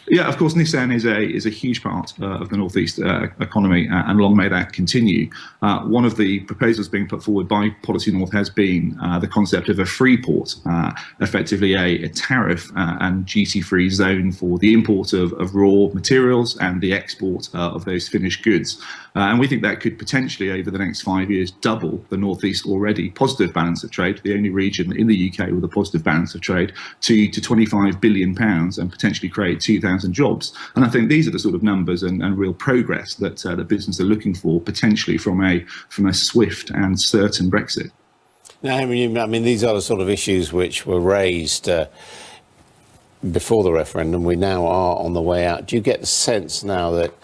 Yeah, of course, Nissan is a huge part of the northeast economy, and long may that continue. One of the proposals being put forward by Policy North has been the concept of a free port, effectively a tariff and duty-free zone for the import of raw materials and the export of those finished goods. And we think that could potentially, over the next 5 years, double the northeast already positive balance of trade, the only region in the UK with a positive balance of trade, to £25 billion, and potentially create 2,000 jobs. And I think these are the sort of numbers and real progress that the business are looking for, potentially from a swift and certain Brexit. Now, Henry, I mean, these are the sort of issues which were raised before the referendum. We now are on the way out. Do you get the sense now that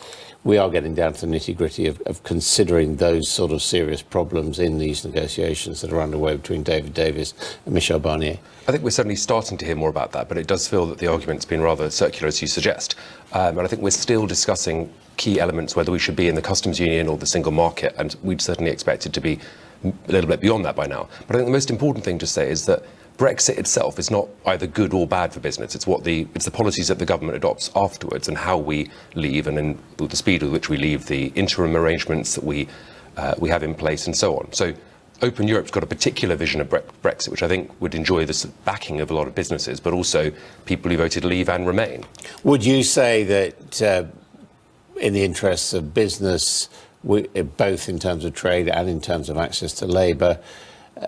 we are getting down to the nitty-gritty of considering those sort of serious problems in these negotiations that are underway between David Davis and Michel Barnier? I think we're certainly starting to hear more about that, but it does feel that the argument's been rather circular, as you suggest. And I think we're still discussing key elements, whether we should be in the customs union or the single market, and we'd certainly expect it to be a little bit beyond that by now. But I think the most important thing to say is that Brexit itself is not either good or bad for business. It's the policies that the government adopts afterwards, and how we leave, and in the speed with which we leave, the interim arrangements that we have in place, and so on. So Open Europe's got a particular vision of Brexit, which I think would enjoy the backing of a lot of businesses, but also people who voted Leave and Remain. Would you say that in the interests of business, both in terms of trade and in terms of access to labour,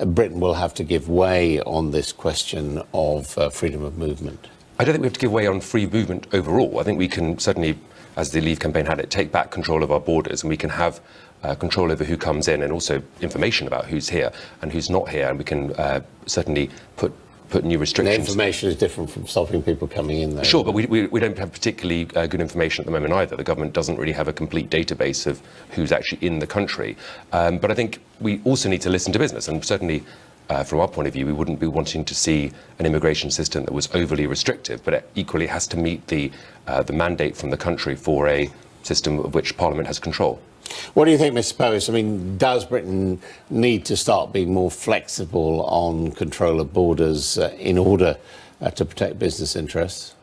Britain will have to give way on this question of freedom of movement? I don't think we have to give way on free movement overall. I think we can certainly, as the Leave campaign had it, take back control of our borders, and we can have control over who comes in, and also information about who's here and who's not here, and we can certainly put new restrictions. The information is different from stopping people coming in there. Sure, but we don't have particularly good information at the moment either. The government doesn't really have a complete database of who's actually in the country. But I think we also need to listen to business, and certainly from our point of view, we wouldn't be wanting to see an immigration system that was overly restrictive, but it equally has to meet the mandate from the country for a system of which Parliament has control. What do you think, Mr. Purvis? I mean, does Britain need to start being more flexible on control of borders in order to protect business interests?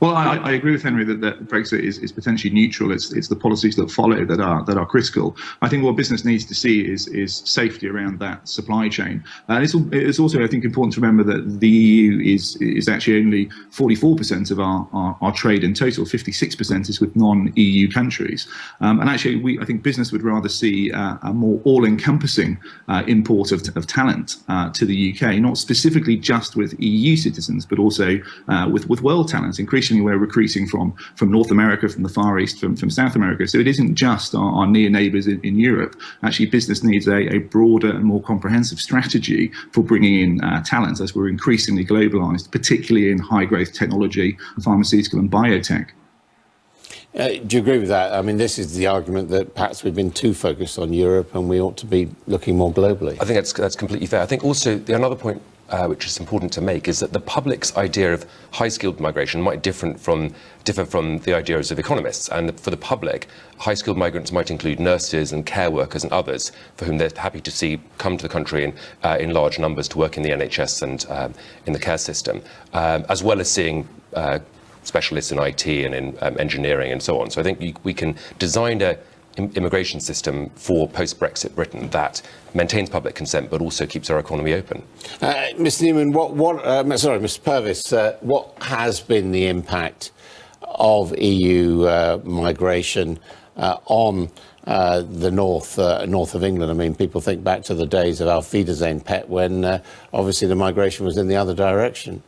Well, I agree with Henry that Brexit is potentially neutral. It's the policies that follow that are critical. I think what business needs to see is safety around that supply chain. And it's also, I think, important to remember that the EU is actually only 44% of our trade in total. 56% is with non-EU countries. And actually, I think business would rather see a more all-encompassing import of talent to the UK, not specifically just with EU citizens, but also with world talent. Increasingly, we're recruiting from North America, from the Far East, from South America. So it isn't just our near neighbours in Europe. Actually, business needs a broader and more comprehensive strategy for bringing in talent, as we're increasingly globalised, particularly in high-growth technology, pharmaceutical and biotech. Do you agree with that? I mean, this is the argument that perhaps we've been too focused on Europe and we ought to be looking more globally. I think that's completely fair. I think also another point which is important to make is that the public's idea of high-skilled migration might differ from the ideas of economists. And for the public, high-skilled migrants might include nurses and care workers and others for whom they're happy to see come to the country in large numbers to work in the NHS and in the care system, as well as seeing specialists in IT and in engineering and so on. So I think we can design a immigration system for post-Brexit Britain that maintains public consent but also keeps our economy open. Mr. Newman, Mr. Purvis, what has been the impact of EU migration on the north of England? I mean, people think back to the days of Auf Wiedersehen, Pet, when obviously the migration was in the other direction.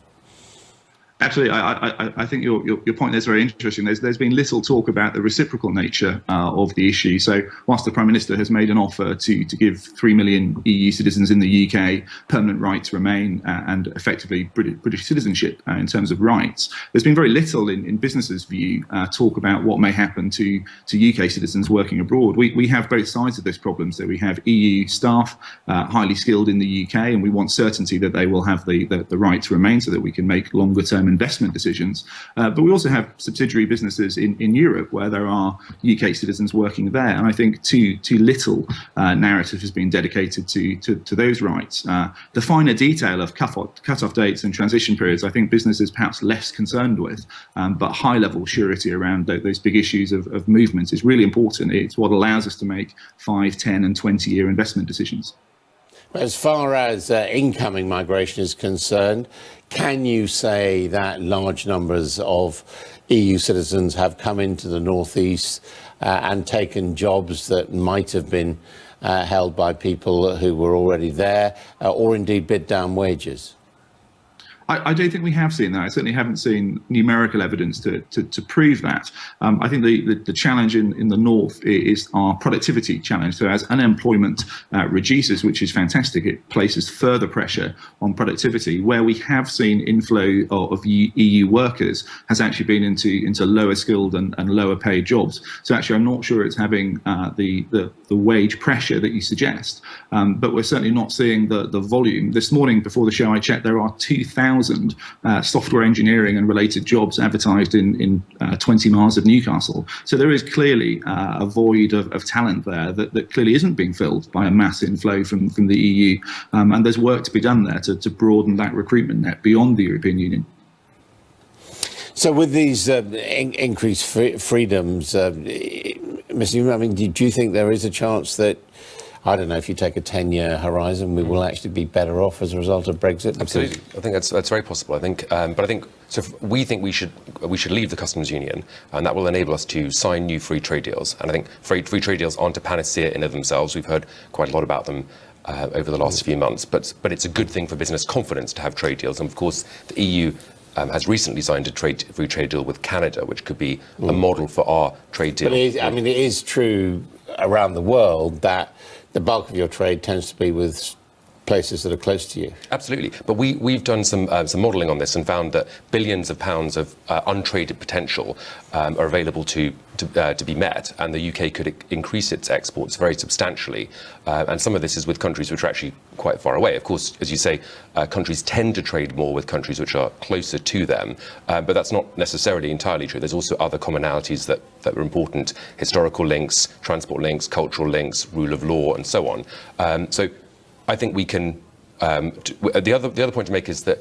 Absolutely, I think your point there is very interesting. There's been little talk about the reciprocal nature of the issue. So whilst the Prime Minister has made an offer to give 3 million EU citizens in the UK permanent right to remain and effectively British citizenship in terms of rights, there's been very little in businesses' view talk about what may happen to UK citizens working abroad. We have both sides of this problem. So we have EU staff highly skilled in the UK, and we want certainty that they will have the right to remain so that we can make longer term long-term investment decisions. But we also have subsidiary businesses in Europe where there are UK citizens working there, and I think too little narrative has been dedicated to those rights. The finer detail of cut-off dates and transition periods, I think businesses perhaps less concerned with, but high-level surety around those big issues of movement is really important. It's what allows us to make 5, 10 and 20-year investment decisions. As far as incoming migration is concerned, can you say that large numbers of EU citizens have come into the northeast and taken jobs that might have been held by people who were already there, or indeed bid down wages? I don't think we have seen that. I certainly haven't seen numerical evidence to prove that. I think the challenge in the north is our productivity challenge. So as unemployment reduces, which is fantastic, it places further pressure on productivity. Where we have seen inflow of EU workers has actually been into lower skilled and lower paid jobs. So actually, I'm not sure it's having the wage pressure that you suggest. But we're certainly not seeing the volume. This morning, before the show, I checked, there are 2,000 software engineering and related jobs advertised in 20 miles of Newcastle. So there is clearly a void of talent there that clearly isn't being filled by a mass inflow from the EU. And there's work to be done there to broaden that recruitment net beyond the European Union. So with these increased freedoms, Mr. Newman, I mean, do you think there is a chance that, I don't know, if you take a 10-year horizon, we will actually be better off as a result of Brexit? Absolutely, I think that's very possible. I think, but I think so. We think we should leave the customs union, and that will enable us to sign new free trade deals. And I think free trade deals aren't a panacea in of themselves. We've heard quite a lot about them over the last few months, but it's a good thing for business confidence to have trade deals. And of course, the EU has recently signed a free trade deal with Canada, which could be a model for our trade deal. But it is true around the world that the bulk of your trade tends to be with places that are close to you. Absolutely, but we've done some modelling on this and found that billions of pounds of untraded potential are available to be met, and the UK could increase its exports very substantially. And some of this is with countries which are actually quite far away. Of course, as you say, countries tend to trade more with countries which are closer to them, but that's not necessarily entirely true. There's also other commonalities that are important: historical links, transport links, cultural links, rule of law, and so on. So I think we can. The other point to make is that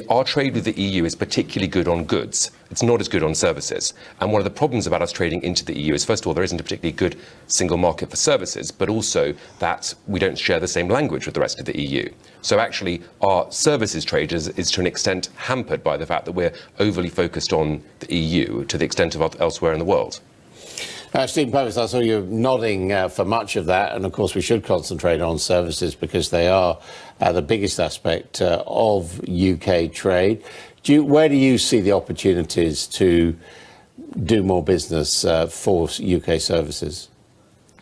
our trade with the EU is particularly good on goods. It's not as good on services. And one of the problems about us trading into the EU is, first of all, there isn't a particularly good single market for services, but also that we don't share the same language with the rest of the EU. So actually, our services trade is to an extent hampered by the fact that we're overly focused on the EU to the extent of elsewhere in the world. Stephen Purvis, I saw you nodding for much of that, and of course we should concentrate on services because they are the biggest aspect of UK trade. Where do you see the opportunities to do more business for UK services?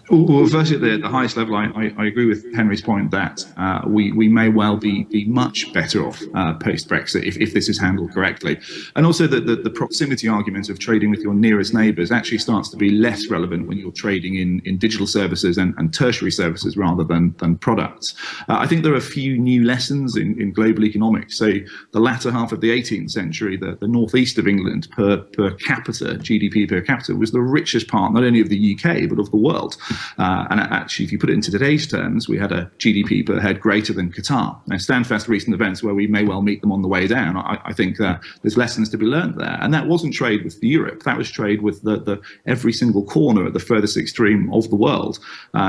Well, firstly, at the highest level, I agree with Henry's point that we may well be much better off post-Brexit if this is handled correctly. And also that the proximity argument of trading with your nearest neighbours actually starts to be less relevant when you're trading in digital services and tertiary services rather than products. I think there are a few new lessons in global economics. So the latter half of the 18th century, the northeast of England per capita, GDP per capita, was the richest part not only of the UK but of the world. And actually, if you put it into today's terms, we had a GDP per head greater than Qatar. Now, stand fast recent events where we may well meet them on the way down. I think there's lessons to be learned there. And that wasn't trade with Europe. That was trade with every single corner at the furthest extreme of the world.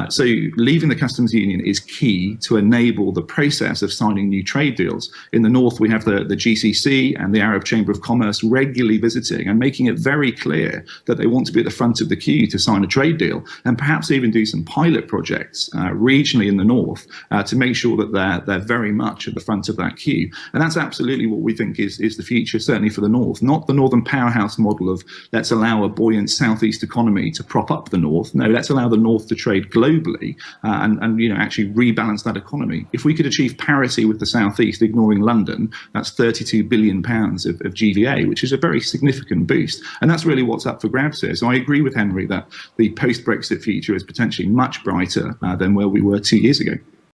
So leaving the customs union is key to enable the process of signing new trade deals. In the north, we have the GCC and the Arab Chamber of Commerce regularly visiting and making it very clear that they want to be at the front of the queue to sign a trade deal, and perhaps even do some pilot projects regionally in the north to make sure that they're very much at the front of that queue. And that's absolutely what we think is the future, certainly for the north. Not the northern powerhouse model of let's allow a buoyant southeast economy to prop up the north. No, let's allow the north to trade globally and actually rebalance that economy. If we could achieve parity with the southeast, ignoring London, that's £32 billion of GVA, which is a very significant boost. And that's really what's up for grabs here. So I agree with Henry that the post-Brexit future is potentially much brighter than where we were 2 years ago.